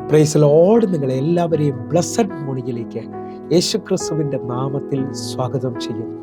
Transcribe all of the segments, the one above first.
Praise Lord. നിങ്ങളെ എല്ലാവരെയും blessed മോർണിംഗിലേക്ക് യേശുക്രിസ്തുവിന്റെ നാമത്തിൽ സ്വാഗതം ചെയ്യുന്നു.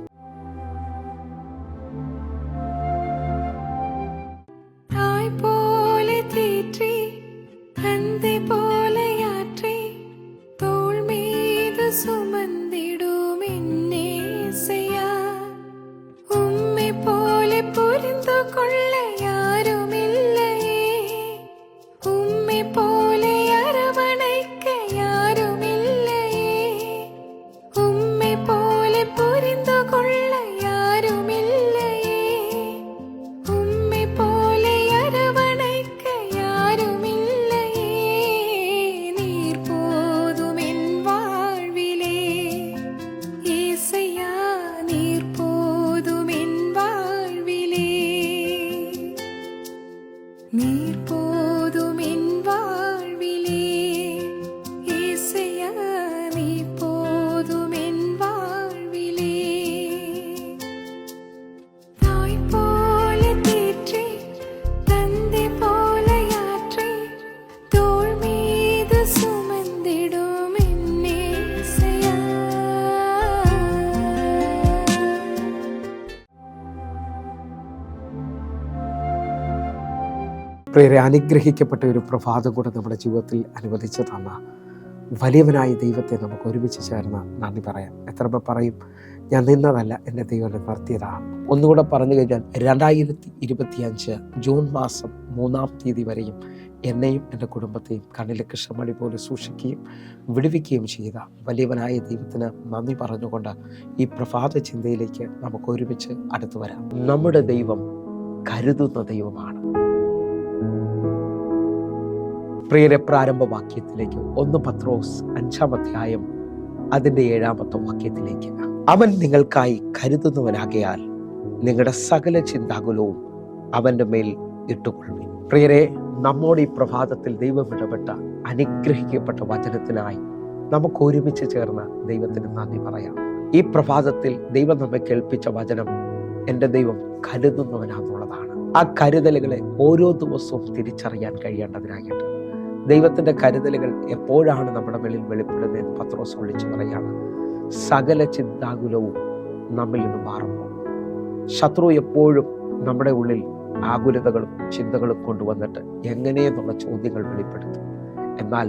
പ്രിയരെ, അനുഗ്രഹിക്കപ്പെട്ട ഒരു പ്രഭാതം കൂടെ നമ്മുടെ ജീവിതത്തിൽ അനുവദിച്ചു തന്ന വലിയവനായ ദൈവത്തെ നമുക്ക് ഒരുമിച്ച് ചേർന്ന് നന്ദി പറയാം. എത്ര പേർ പറയും, ഞാൻ നിന്നതല്ല, എൻ്റെ ദൈവം എന്നെ നിർത്തിയതാണ്. ഒന്നുകൂടെ പറഞ്ഞു കഴിഞ്ഞാൽ 2025 ജൂൺ മാസം 3-ാം തീയതി വരെയും എന്നെയും എൻ്റെ കുടുംബത്തെയും കണ്ണിലെ കൃഷ്ണമണി പോലെ സൂക്ഷിക്കുകയും വിടുവിക്കുകയും ചെയ്ത വലിയവനായ ദൈവത്തിന് നന്ദി പറഞ്ഞുകൊണ്ട് ഈ പ്രഭാത ചിന്തയിലേക്ക് നമുക്ക് ഒരുമിച്ച് അടുത്തു വരാം. നമ്മുടെ ദൈവം കരുതുന്ന ദൈവമാണ്. പ്രിയരെ, പ്രാരംഭ വാക്യത്തിലേക്ക് 1 പത്രോസ് 5-ാം അധ്യായം അതിൻ്റെ 7-ാമത്തെ വാക്യത്തിലേക്ക്. അവൻ നിങ്ങൾക്കായി കരുതുന്നവനാകയാൽ നിങ്ങളുടെ സകല ചിന്താകുലവും അവൻ്റെ മേൽ ഇട്ടുകൊള്ളുവിൻ. പ്രിയരെ, നമ്മോട് ഈ പ്രഭാതത്തിൽ ദൈവം ഇടപെട്ട അനുഗ്രഹിക്കപ്പെട്ട വചനത്തിനായി നമുക്ക് ഒരുമിച്ച് ചേർന്ന് ദൈവത്തിന് നന്ദി പറയാം. ഈ പ്രഭാതത്തിൽ ദൈവം നമ്മെ കേൾപ്പിച്ച വചനം എൻ്റെ ദൈവം കരുതുന്നവനാണെന്നുള്ളതാണ്. ആ കരുതലുകളെ ഓരോ ദിവസവും തിരിച്ചറിയാൻ കഴിയേണ്ടതിനായിട്ട് ദൈവത്തിൻ്റെ കരുതലുകൾ എപ്പോഴാണ് നമ്മുടെ മേലിൽ വെളിപ്പെടുന്നതെന്ന് പത്രോസ് വിളിച്ചു പറയാണ്. സകല ചിന്താകുലവും നമ്മിൽ നിന്ന് മാറുമ്പോൾ ശത്രു എപ്പോഴും നമ്മുടെ ഉള്ളിൽ ആകുലതകളും ചിന്തകളും കൊണ്ടുവന്നിട്ട് എങ്ങനെയെന്നുള്ള ചോദ്യങ്ങൾ വെളിപ്പെടുത്തും. എന്നാൽ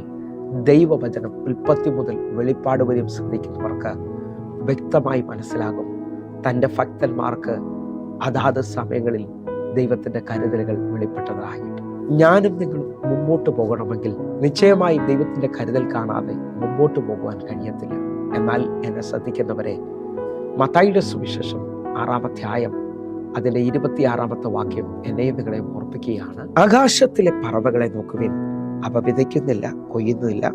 ദൈവവചനം ഉൽപ്പത്തി മുതൽ വെളിപ്പാട് വരെയും ശ്രദ്ധിക്കുന്നവർക്ക് വ്യക്തമായി മനസ്സിലാകും, തൻ്റെ ഭക്തന്മാർക്ക് അതാത് സമയങ്ങളിൽ ദൈവത്തിൻ്റെ കരുതലുകൾ വെളിപ്പെട്ടതായിട്ട്. ഞാനും നിങ്ങളും മുമ്പോട്ട് പോകണമെങ്കിൽ നിശ്ചയമായി ദൈവത്തിൻ്റെ കരുതൽ കാണാതെ മുമ്പോട്ട് പോകുവാൻ കഴിയത്തില്ല. എന്നാൽ എന്നെ ശ്രദ്ധിക്കുന്നവരെ, മത്തായിയുടെ സുവിശേഷം 6-ാം അധ്യായം അതിൻ്റെ 26-ാമത്തെ വാക്യം എന്നെയും നിങ്ങളെ ഓർപ്പിക്കുകയാണ്. ആകാശത്തിലെ പറവകളെ നോക്കുവിൻ, അവ വിതയ്ക്കുന്നില്ല, കൊയ്യുന്നില്ല,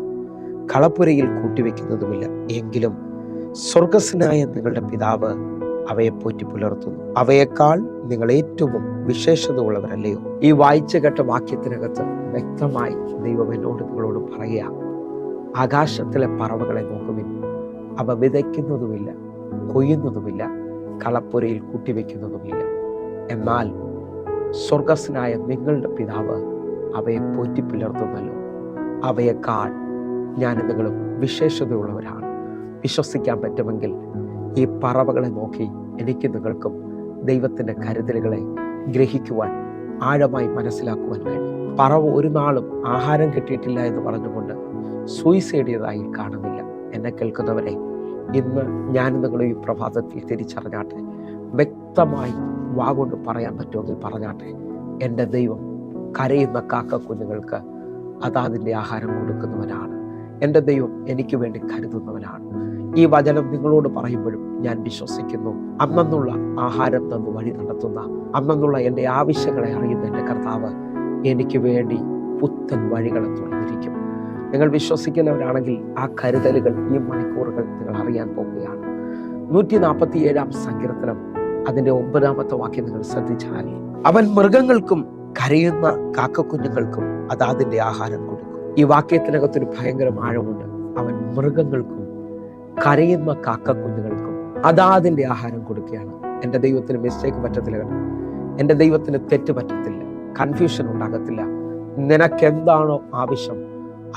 കളപ്പുരയിൽ കൂട്ടിവെക്കുന്നതുമില്ല, എങ്കിലും സ്വർഗസ്വനായ നിങ്ങളുടെ പിതാവ് അവയെ പോറ്റി പുലർത്തുന്നു. അവയേക്കാൾ നിങ്ങൾ ഏറ്റവും വിശേഷത ഉള്ളവരല്ലയോ? ഈ വായിച്ചു കേട്ട വാക്യത്തിനകത്ത് വ്യക്തമായി ദൈവം എന്നോട് നിങ്ങളോട് പറയുക, ആകാശത്തിലെ പറവകളെ നോക്കുവിൻ, അവ വിതയ്ക്കുന്നതുമില്ല, കൊയ്യുന്നതുമില്ല, കളപ്പുരയിൽ കൂട്ടിവെക്കുന്നതുമില്ല, എന്നാൽ സ്വർഗസ്വനായ നിങ്ങളുടെ പിതാവ് അവയെ പോറ്റി പുലർത്തുന്നല്ലോ. അവയേക്കാൾ ഞാൻ നിങ്ങളും വിശേഷതയുള്ളവരാണ്. വിശ്വസിക്കാൻ പറ്റുമെങ്കിൽ ഈ പറവകളെ നോക്കി എനിക്ക് നിങ്ങൾക്കും ദൈവത്തിൻ്റെ കരുതലുകളെ ഗ്രഹിക്കുവാൻ, ആഴമായി മനസ്സിലാക്കുവാൻ കഴിയും. പറവ ഒരു നാളും ആഹാരം കിട്ടിയിട്ടില്ല എന്ന് പറഞ്ഞുകൊണ്ട് സൂയിസൈഡ് ചെയ്തതായി കാണുന്നില്ല. എന്നെ കേൾക്കുന്നവരെ, ഇന്ന് ഞാൻ നിങ്ങൾ ഈ പ്രഭാതത്തിൽ തിരിച്ചറിഞ്ഞാട്ടെ, വ്യക്തമായി വാഗൊണ്ട് പറയാൻ പറ്റുമെങ്കിൽ പറഞ്ഞാട്ടെ, എൻ്റെ ദൈവം കരയുന്ന കാക്ക കുഞ്ഞുങ്ങൾക്ക് അതാതിൻ്റെ ആഹാരം കൊടുക്കുന്നവനാണ്. എൻ്റെ ദൈവം എനിക്ക് വേണ്ടി കരുതുന്നവനാണ്. ഈ വചനം നിങ്ങളോട് പറയുമ്പോഴും ഞാൻ വിശ്വസിക്കുന്നു, അന്നുള്ള ആഹാരം തന്നു വഴി നടത്തുന്ന, അന്നുള്ള എൻ്റെ ആവശ്യങ്ങളെ അറിയുന്ന എൻ്റെ കർത്താവ് എനിക്ക് വേണ്ടി പുത്തൻ വഴികളെ തുറന്നിരിക്കും. നിങ്ങൾ വിശ്വസിക്കുന്നവരാണെങ്കിൽ ആ കരുതലുകൾ, ഈ മണിക്കൂറുകൾ നിങ്ങൾ അറിയാൻ പോകുകയാണ്. 147-ാം സങ്കീർത്തനം അതിൻ്റെ 9-ാമത്തെ വാക്യം നിങ്ങൾ ശ്രദ്ധിച്ചാൽ, അവൻ മൃഗങ്ങൾക്കും കരയുന്ന കാക്കക്കുഞ്ഞുങ്ങൾക്കും അതാതിൻ്റെ ആഹാരം കൊടുക്കും. ഈ വാക്യത്തിനകത്തൊരു ഭയങ്കര ആഴമുണ്ട്. അവൻ മൃഗങ്ങൾക്കും കരയുന്ന കാക്കക്കുഞ്ഞുങ്ങൾക്കും അതാതിൻ്റെ ആഹാരം കൊടുക്കുകയാണ്. എൻ്റെ ദൈവത്തിന് മിസ്റ്റേക്ക് പറ്റത്തില്ല, എൻ്റെ ദൈവത്തിന് തെറ്റ് പറ്റത്തില്ല, കൺഫ്യൂഷൻ ഉണ്ടാകത്തില്ല. നിനക്കെന്താണോ ആവശ്യം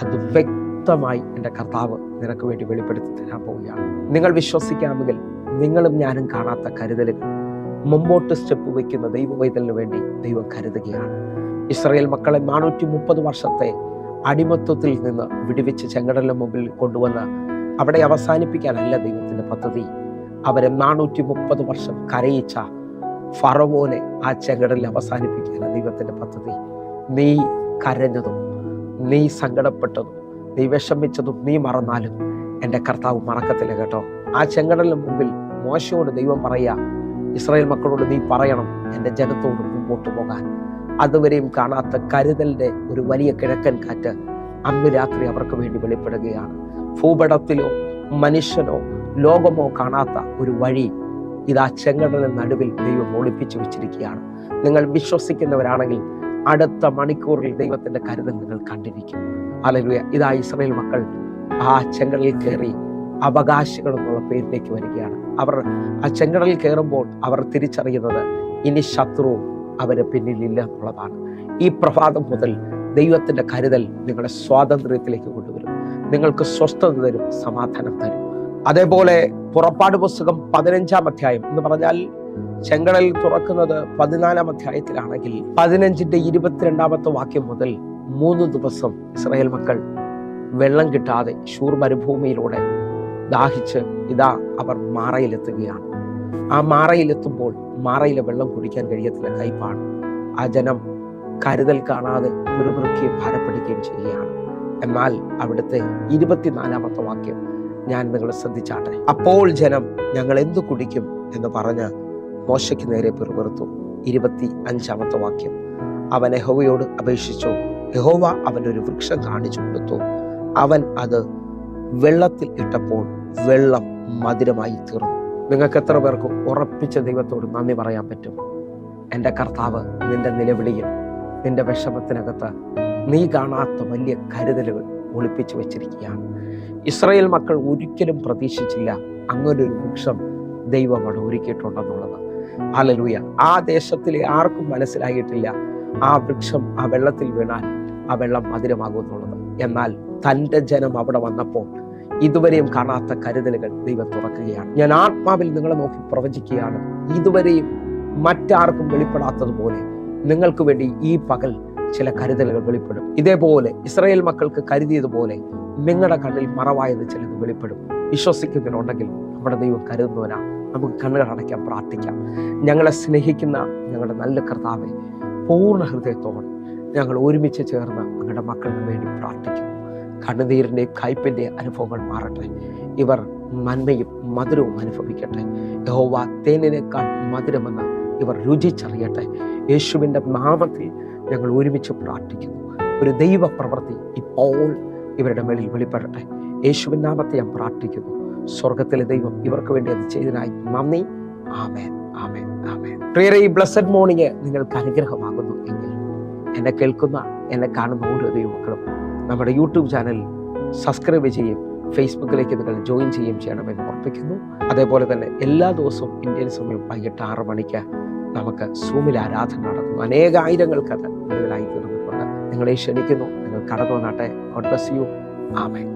അത് വ്യക്തമായി എൻ്റെ കർത്താവ് നിനക്ക് വേണ്ടി വെളിപ്പെടുത്തി തരാൻ പോവുകയാണ്. നിങ്ങൾ വിശ്വസിക്കാമെങ്കിൽ നിങ്ങളും ഞാനും കാണാത്ത കരുതലുകൾ മുമ്പോട്ട് സ്റ്റെപ്പ് വയ്ക്കുന്ന ദൈവവൈതലിന് വേണ്ടി ദൈവം കരുതുകയാണ്. ഇസ്രായേൽ മക്കളെ 430 വർഷത്തെ അടിമത്വത്തിൽ നിന്ന് വിടുവിച്ച് ചെങ്കടലിന് മുമ്പിൽ കൊണ്ടുവന്ന് അവിടെ അവസാനിപ്പിക്കാനല്ല ദൈവത്തിൻ്റെ പദ്ധതി. അവരെ 430 വർഷം കരയിച്ച ഫറവോനെ ആ ചെങ്കടലിൽ അവസാനിപ്പിക്കാനാണ് ദൈവത്തിൻ്റെ പദ്ധതി. നീ കരഞ്ഞതും നീ സങ്കടപ്പെട്ടതും നീ വിഷമിച്ചതും നീ മറന്നാലും എൻ്റെ കർത്താവ് മറക്കത്തില്ല കേട്ടോ. ആ ചെങ്കടലിന് മുമ്പിൽ മോശയോട് ദൈവം പറയുക, ഇസ്രായേൽ മക്കളോട് നീ പറയണം എൻ്റെ ജനത്തോട് മുമ്പോട്ട് പോകാൻ. അതുവരെയും കാണാത്ത കരുതലിൻ്റെ ഒരു വലിയ കിഴക്കൻ കാറ്റ് അന്ന് രാത്രി അവർക്ക് വേണ്ടി വെളിപ്പെടുകയാണ്. ഭൂപടത്തിലോ മനുഷ്യനോ ലോകമോ കാണാത്ത ഒരു വഴി ഇതാ ചെങ്കടലിന് നടുവിൽ ദൈവം ഒളിപ്പിച്ചു വെച്ചിരിക്കുകയാണ്. നിങ്ങൾ വിശ്വസിക്കുന്നവരാണെങ്കിൽ അടുത്ത മണിക്കൂറിൽ ദൈവത്തിന്റെ കരുതൽ നിങ്ങൾ കണ്ടിരിക്കും. ഹല്ലേലൂയ. ഇതാ ഇസ്രായേൽ മക്കൾ ആ ചെങ്കടലിൽ കയറി അവകാശികൾ എന്നുള്ള പേരിലേക്ക് വരികയാണ്. അവർ ആ ചെങ്കടലിൽ കയറുമ്പോൾ അവർ തിരിച്ചറിയുന്നത് ഇനി ശത്രു അവരെ പിന്നിലില്ല എന്നുള്ളതാണ്. ഈ പ്രഭാതം മുതൽ ദൈവത്തിന്റെ കരുതൽ നിങ്ങളെ സ്വാതന്ത്ര്യത്തിലേക്ക് കൊണ്ടുവരും, നിങ്ങൾക്ക് സ്വസ്ഥത തരും, സമാധാനം തരും. അതേപോലെ പുറപ്പാട് പുസ്തകം 15-ാം അധ്യായം എന്ന് പറഞ്ഞാൽ ചെങ്കടൽ തുറക്കുന്നത് 14-ാം അധ്യായത്തിലാണെങ്കിൽ 15-ന്റെ 22-ാമത്തെ വാക്യം മുതൽ 3 ദിവസം ഇസ്രായേൽ മക്കൾ വെള്ളം കിട്ടാതെ ശൂർ മരുഭൂമിയിലൂടെ ദാഹിച്ച് ഇതാ അവർ മാറയിലെത്തുകയാണ്. ആ മാറയിലെത്തുമ്പോൾ മാറയിലെ വെള്ളം കുടിക്കാൻ കഴിയത്തില്ല, കയ്പാണ്. ആ ജനം കരുതൽ കാണാതെ പിറുപിറുക്കുകയും ഭാരപ്പെടുകയും ചെയ്യുകയാണ്. എന്നാൽ അവിടുത്തെ 24-ാമത്തെ വാക്യം ഞാൻ നിങ്ങളെ ശ്രദ്ധിച്ചാട്ടെ. അപ്പോൾ ജനം ഞങ്ങൾ എന്തു കുടിക്കും എന്ന് പറഞ്ഞ് മോശയ്ക്ക് നേരെ പിറുപിറുത്തു. 25-ാമത്തെ വാക്യം, അവൻ യഹോവയോട് അപേക്ഷിച്ചു. യഹോവ അവനൊരു വൃക്ഷം കാണിച്ചു കൊടുത്തു. അവൻ അത് വെള്ളത്തിൽ ഇട്ടപ്പോൾ വെള്ളം മധുരമായി തീർന്നു. നിങ്ങൾക്ക് എത്ര പേർക്ക് ഉറപ്പിച്ച ദൈവത്തോട് നന്ദി പറയാൻ പറ്റും? എൻ്റെ കർത്താവ് നിന്റെ നിലവിളിയിൽ, നിന്റെ വിഷമത്തിനകത്ത് നീ കാണാത്ത വലിയ കരുതലുകൾ ഒളിപ്പിച്ചു വെച്ചിരിക്കുകയാണ്. ഇസ്രായേൽ മക്കൾ ഒരിക്കലും പ്രതീക്ഷിച്ചില്ല അങ്ങനൊരു വൃക്ഷം ദൈവം അവിടെ ഒരുക്കിയിട്ടുണ്ടെന്നുള്ളത്. ഹല്ലേലൂയ. ആ ദേശത്തിലെ ആർക്കും മനസ്സിലായിട്ടില്ല ആ വൃക്ഷം ആ വെള്ളത്തിൽ വീണാൽ ആ വെള്ളം മധുരമാകുമെന്നുള്ളത്. എന്നാൽ തൻ്റെ ജനം അവിടെ വന്നപ്പോൾ ഇതുവരെയും കാണാത്ത കരുതലുകൾ ദൈവം തുറക്കുകയാണ്. ഞാൻ ആത്മാവിൽ നിങ്ങളെ നോക്കി പ്രവചിക്കുകയാണ്. ഇതുവരെയും മറ്റാർക്കും വെളിപ്പെടാത്തതുപോലെ നിങ്ങൾക്ക് വേണ്ടി ഈ പകൽ ചില കരുതലുകൾ വെളിപ്പെടും. ഇതേപോലെ ഇസ്രായേൽ മക്കൾക്ക് കരുതിയതുപോലെ നിങ്ങളുടെ കണ്ണിൽ മറവായത് ചിലത് വെളിപ്പെടും. വിശ്വസിക്കുന്നതിനുണ്ടെങ്കിൽ നമ്മുടെ ദൈവം കരുതുന്നവനാ. നമുക്ക് കണ്ണുകൾ അടയ്ക്കാൻ പ്രാർത്ഥിക്കാം. ഞങ്ങളെ സ്നേഹിക്കുന്ന ഞങ്ങളുടെ നല്ല കർത്താവെ, പൂർണ്ണ ഹൃദയത്തോടെ ഞങ്ങൾ ഒരുമിച്ച് ചേർന്ന് ഞങ്ങളുടെ മക്കൾക്ക് വേണ്ടി പ്രാർത്ഥിക്കുന്നു. കണ്ണുനീരിൻ്റെയും കയ്പിൻ്റെയും അനുഭവങ്ങൾ മാറട്ടെ. ഇവർ നന്മയും മധുരവും അനുഭവിക്കട്ടെ. യഹോവ തേനിനേക്കാൾ മധുരമെന്ന് ഇവർ രുചിച്ചറിയട്ടെ. യേശുവിൻ്റെ നാമത്തിൽ ഞങ്ങൾ ഒരുമിച്ച് പ്രാർത്ഥിക്കുന്നു. ഒരു ദൈവ പ്രവൃത്തി ഇപ്പോൾ ഇവരുടെ മേളിൽ വെളിപ്പെടട്ടെ. യേശുവിൻ നാമത്തെ ഞാൻ പ്രാർത്ഥിക്കുന്നു. സ്വർഗത്തിലെ ദൈവം ഇവർക്ക് വേണ്ടി അത് ചെയ്തതിനായി നന്ദി. ആമേൻ, ആമേൻ, ആമേൻ. പ്രിയരേ, ഈ ബ്ലെസ്സഡ് മോർണിംഗ് നിങ്ങൾക്ക് അനുഗ്രഹമാകുന്നു എങ്കിൽ എന്നെ കേൾക്കുന്ന, എന്നെ കാണുന്ന ഓരോ ദൈവമക്കളും നമ്മുടെ യൂട്യൂബ് ചാനൽ സബ്സ്ക്രൈബ് ചെയ്യും, ഫേസ്ബുക്കിലേക്ക് നിങ്ങൾ ജോയിൻ ചെയ്യണമെന്ന് ഓർപ്പിക്കുന്നു. അതേപോലെ തന്നെ എല്ലാ ദിവസവും ഇന്ത്യൻ സമയം വൈകിട്ട് 6 മണിക്ക് നമുക്ക് സൂമിൽ ആരാധന നടത്തുന്നു. അനേകായിരങ്ങൾക്ക് അത് കൂടുതലായി തീർന്നിട്ടുണ്ട്. നിങ്ങളെ ക്ഷണിക്കുന്നു. നിങ്ങൾ കടന്നു വന്നാട്ടെ. God bless you. ആമേൻ.